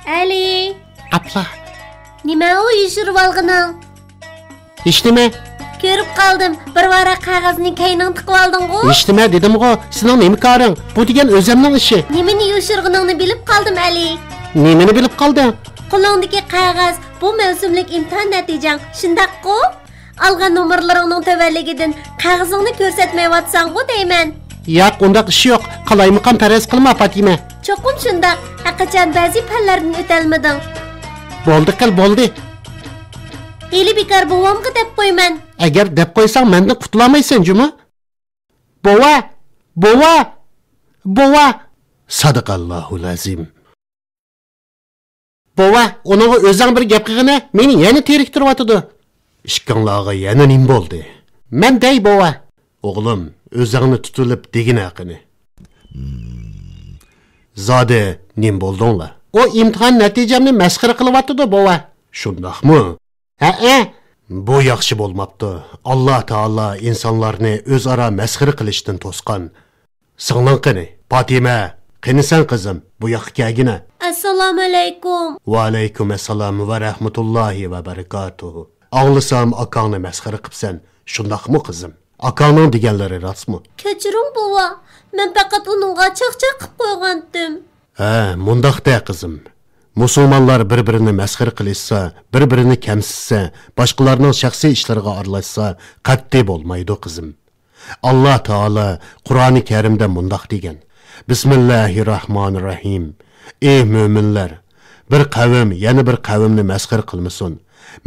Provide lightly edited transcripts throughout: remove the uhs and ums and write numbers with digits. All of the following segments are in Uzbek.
Ali. Abla. Nima uyushirib olganing? Hech nima. Ko'rib qoldim. Bir varaq qog'ozni kayning tiqib olding-ku? Hech nima dedim-ku. Sening nima koring? Bu degan o'zimning ishi. Nimani uyushirganingni bilib qoldim, Ali. Nimani bilib qolding? Qo'lingdagi qog'oz bu mavsumlik imtihon natijang. Shundaq-ku? Algan nomerlaringning tavalligidan qog'ozingni ko'rsatmayotsan-ku deyman. Yo'q, undaq ish yo'q. Qalaymiqam faraz qilma, Fatima. Cho'qim shundaq. Qachon ba'zi fanlardan o'talmading? Bo'ldi qil, bo'ldi. Eli bekor buvamga deb qo'yman. Agar deb qo'ysang, mendan qutulamaysan, juma. Bova! Bova! Bova! Sadaqallohul azim. Bova, onunga o'zing bir gap qilgina, meni yana teriktiryotdi. Ishqinglarga yana nim bo'ldi? Men dey bova. O'g'lim, o'zingni tutilib degin haqini. Zode nim bo'ldinglar? O imtihon natijamni masxara qilyapti bova. Shundaqmi? Ha-a, bu yaxshi bo'lmabdi. Alloh taolo insonlarni o'zaro masxara qilishdan to'sqan. Singling qani, Fatima, qanisan qizim, bu yoqqa kelgina. Assalomu alaykum. Va alaykum assalom va rahmatullohi va barakatuh. Ağlasam akangni masxara qilibsan, shundaqmi qizim? Akangning deganlari rostmi? Kechiring bova, men faqat uningga chaqchaq qilib qo'ygandim. Ha, mundaqda qizim. Musulmonlar bir-birini masxara qilishsa, bir-birini kamsitsa, boshqalarning shaxsiy ishlariga aralashsa, qat'iy bo'lmaydi qizim. Alloh taolo Qur'oni Karimda mundaq degan: Bismillahirrohmanirrohim. Ey mo'minlar, bir qavm yana bir qavmni masxara qilmasin.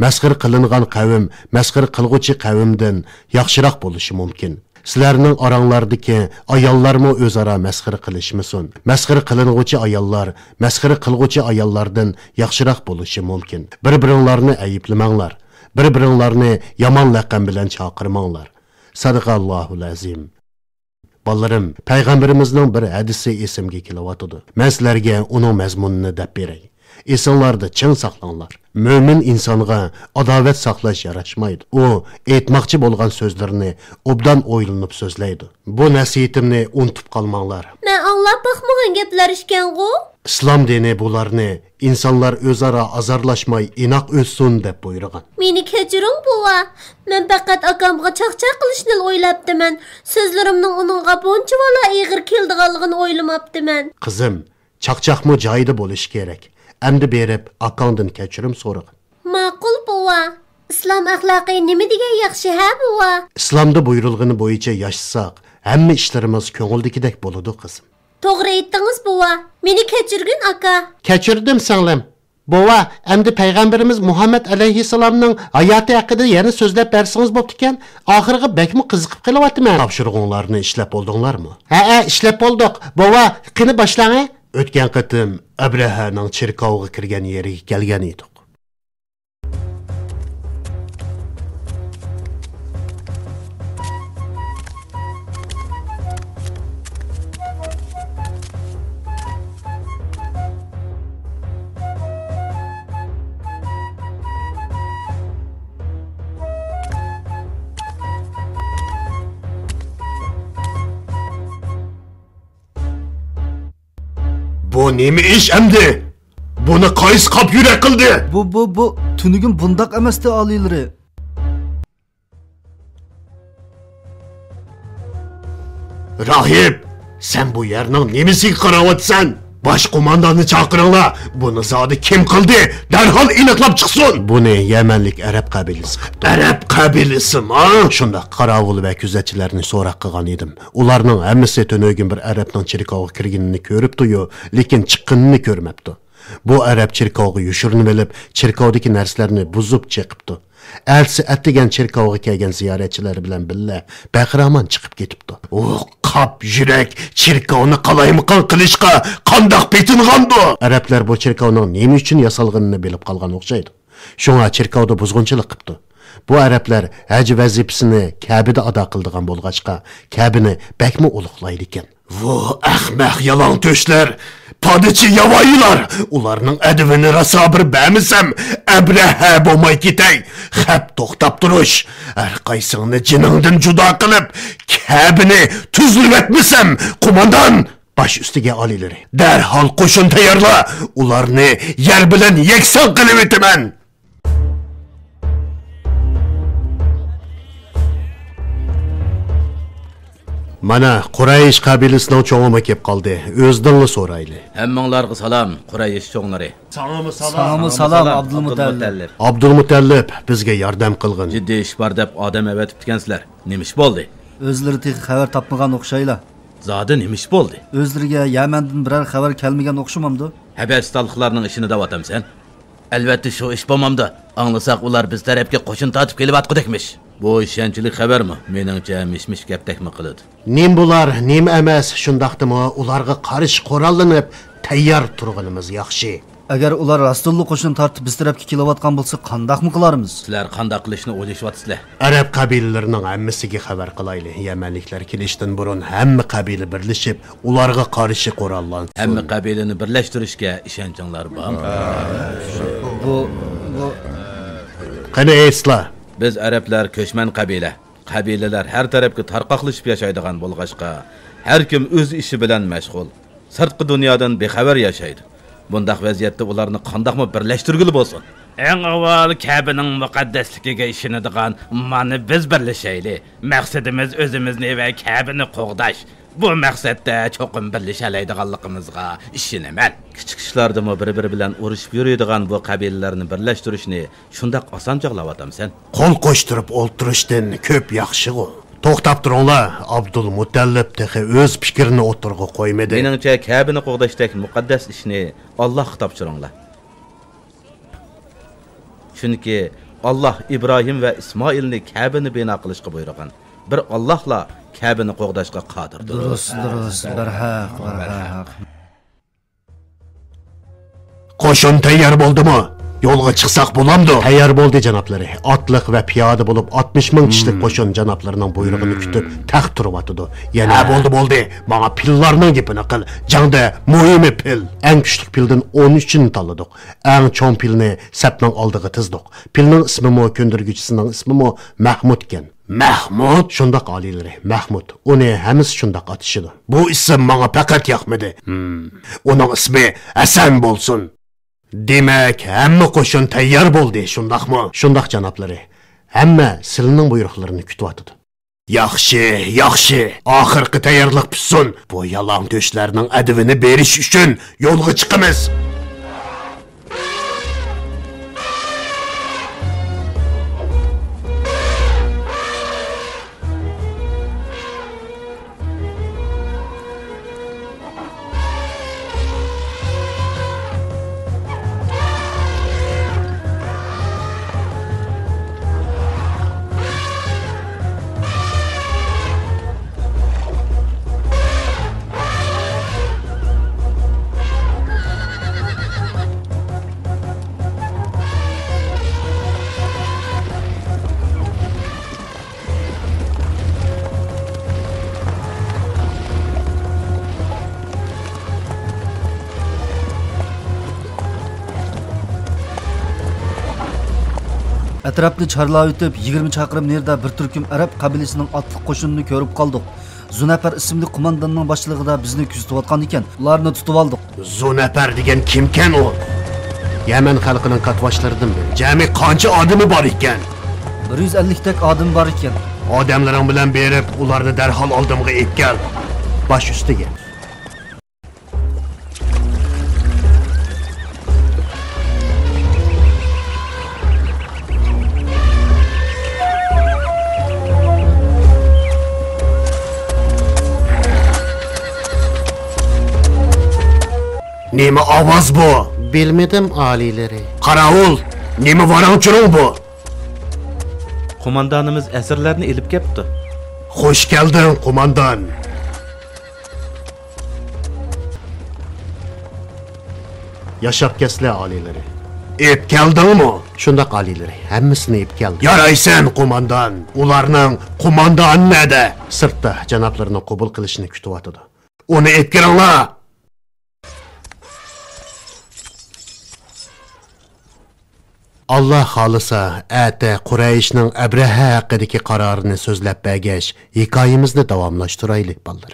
Masxara qilingan qavm masxara qilguvchi qavmdan yaxshiroq bo'lishi mumkin. Sizlarning oranglardagi ayollarmi o'zaro masxara qilishmasin. Masxara qilinguvchi ayollar masxara qilguvchi ayollardan yaxshiroq bo'lishi mumkin. Bir-biringlarni ayiblamanglar. Bir-biringlarni yomon laqab bilan chaqirmanglar. Sadaqallohul azim. Balalarım, Peygamberimizning bir hadisi esimga kelyapti. Men sizlarga uning mazmunini deb beray. Esinglarda ching saqlanglar. Mo'min insonga adovat saqlash yarashmaydi. U aytmoqchi bo'lgan so'zlarni obdan o'ylanib so'zlaydi. Bu nasihatimni unutib qolmanglar. Men anglab baxmagan gaplar ekan-ku. İslam dini bularni insonlar o'zaro azarlashmay inoq o'ssin deb buyurgan. Meni kechiring bova. Men faqat akamga chaqchaq qilishni o'ylabdiman. So'zlarimning uningga bunchavala ig'ir keldiganligini o'ylamabdiman. Qizim, chaqchaqmi joyida bo'lishi kerak. Endi berib akangdan kechirim so'ragin. Ma'qul bova. Islom axloqi nima degan yaxshi ha bova? Islomda buyurilgani bo'yicha yashasaq, hamma ishlarimiz ko'ngildagidek bo'ladi qizim. To'g'ri aytdingiz bova. Meni kechirgin aka. Kechirdim singlim. Bova, endi payg'ambarimiz Muhammad alayhissalomning hayoti haqida yana so'zlab bersangiz bo'pti ekan. Oxirgi bekmi qiziqib qolyapman. Topshirig'inglarni ishlab bo'ldinglarmi? Ha, ishlab bo'ldik. Bova, qani boshlang. O'tgan qatim Abrahaning cherkovga kirgan yeriga kelgan edik. Bu nemi iş emdi? Bunu qaysi qap yürek qildi? Bu tunugim bundaq emasdi alilari. Rahip, sen bu yerning nemisiga qarayotsan? Baş qo'mondonni chaqiringlar. Buni zodi kim qildi? Darhol aniqlab chiqsin. Buni Yamanlik Arab qabilasi qildi. Arab qabilasimi? Shunda qarovul va kuzatchilarni so'roq qilgan edim. Ularning hammasi tunugin bir Arabning cherkovga kirganini ko'ribdi-yu, lekin chiqqanini ko'rmabdi. Bu Arab cherkovga yushirinib olib, cherkovdagi narsalarni buzib chiqibdi. Elsi atdigan cherkovga kelgan ziyoratchilar bilan billa baqiraman chiqib ketibdi. Qap yurak cherkovni qalaymiqon qilishga qandoq petingandi? Arablar bu cherkovning nima uchun yasalganini bilib qolgan o'xshaydi. Shunga cherkovda buzg'unchilik qilibdi. Bu Arablar haj vazifasini Ka'bada ado qildigan bo'lg'achqa, Ka'bani bakmi ulug'laydi ekan. Vo ahmaq yalan to'shlar, podichi yavoyilar, ularning adivini raso bir bamisam, Abraha bo'lmay ketay. Xap to'xtab turish, har qaysingni jiningdan judo qilib, Ka'bani tuzlib etmasam, qo'mondan Baş üstüge alileri. Derhal qo'shin tayyorla. Ularni yer bilan yeksan qilib o'taman. Mana Quraysh qabilasining cho'ng'imi kelib qoldi. O'zdinli so'rayli. Hammanglarga salom, Quraysh cho'nglari. Salomı salam Abdülmutallib. Abdulmutallib bizga yordam qilgin. Jiddiy ish bor deb odam avatib ketgansizlar. Nima ish bo'ldi? Özleri teki xabar tapmagan o'xshaylar. Zodi nima ish bo'ldi? Özleriga Yamandan biror xabar kelmagan o'xshamamdi. Habasistonliklarning ishini da'vatamsan. Albatta shu ish bo'lmamda. Anglasak ular biz tarafga qo'shin tortib kelyapti-dekmish. Bu ishonchli xabarmi? Meningcha mish-mish gapdakmi qiladi. Nim bular, nim emas, shundaqdimi ularga qarshi qurollanib tayyor turganimiz yaxshi. Agar ular Rasululloh qo'shin tortib biz tarafga kelayotgan bo'lsa, qandaqmi qilarmiz? Sizlar qanday qilishni o'ylashyapsizlar? Arab qabilalarining hammasiga xabar qilayli. Yamanliklar kelishdan burun hamma qabila birlashib, ularga qarshi qurollansin. Hamma qabilani birlashtirishga ishonchinglar bormi? Bu Qani esla. Biz arablar ko'chman qabila. Qabilalar har tarafga tarqoqlashib yashaydigan bo'lg'ashqa, har kim o'z ishi bilan mashg'ul. Sirtqi dunyodan bexabar yashaydi. Bundaq vaziyatda ularni qandoqmi birlashtirgili bo'lsin? Eng avval Kabe'ning muqaddasligiga ishonadigan mana biz birlashayli. Maqsadimiz o'zimizni va Kabe'ni qo'g'dash. Bu maqsadda cho'qim birlashalaydiganligimizga ishonaman. Kichik ishlardami bir-biri bilan urushib yuradigan bu qabilalarni birlashtirishni shundoq oson jog'lavatamsan. Qo'l qo'shtirib o'ltirishdan ko'p yaxshi-ku. To'xtab turinglar. Abdulmutallib tehi o'z fikrini o'tirg'i qo'ymadi. Meningcha Kabe'ni qo'g'dashdek muqaddas ishni Allohga topshiringlar. Chunki Alloh Ibrohim va Ismoilni Kabe'ni bino qilishga buyurgan. Bir Allohla Kabe'ni qo'g'dashga qodirdir. Durust, barhaq. Qo'shin tayyor bo'ldimi? Yo'lga chiqsak bo'lamdi. Tayyor bo'ldi janoblari. Otliq va piyoda bo'lib 60 ming kishilik qo'shin janoblarining buyrug'ini kutib taxt turibdi. Yana bo'ldi. Menga pillarning gapini qil. Jangda muhimi pil. Eng kuchli pildan 13 ni tanladik. Eng cho'ng pilni sapning oldiga tizdik. Pilning ismi mo ko'ndirguchisining ismi mo Mahmud ekan. Mahmud shundoq oliylari. Mahmud. Uni hammasi shundoq atishidi. Bu ism menga faqat yoqmadi. Uning ismi Hasan bo'lsin. Demak, hamma qo'shin tayyor bo'ldi, shundaqmi? Shundaq janoblari. Hamma sizning buyruqlarini kutyapti. Yaxshi. Oxirgi tayyorlik bitsin. Bu yalon go'shtlarning adivini berish uchun yo'lga chiqamiz. Atrofni charlab o'tib 20 chaqirim nerda bir turkum arab qabilasining otliq qo'shinini ko'rib qoldik. Zunafar ismli qo'mondonning boshlig'ida bizni kuzatayotgan ekan. Ularni tutib oldik. Zunafar degan kimkan u? Yaman xalqining qatvoshlaridan biri. Jami qancha odami bor ekan? 150 tak odam bor ekan. Odamlaring bilan berib, ularni darhol oldimga etkal. Bosh ustiga. Nima ovoz bu? Bilmedim alileri. Qaravul, nima varangchiroq bu? Qo'mondonimiz asirlarni elib kelibdi. Xush kelding, qo'mondon. Yashab keslar alileri. Ep keldingmi? Shundaq alileri. Hammasini ep keldi. Yaraysan, qo'mondon. Ularning qo'mondoni nada? Sirtda janoblarni qabul qilishini kutyapti. Uni ep kelinglar. Allah xolisa, ata Qurayshning Abraha haqidagi qarorini so'zlab bergach, hikoyamizni davomlashtiraylik, bolalar.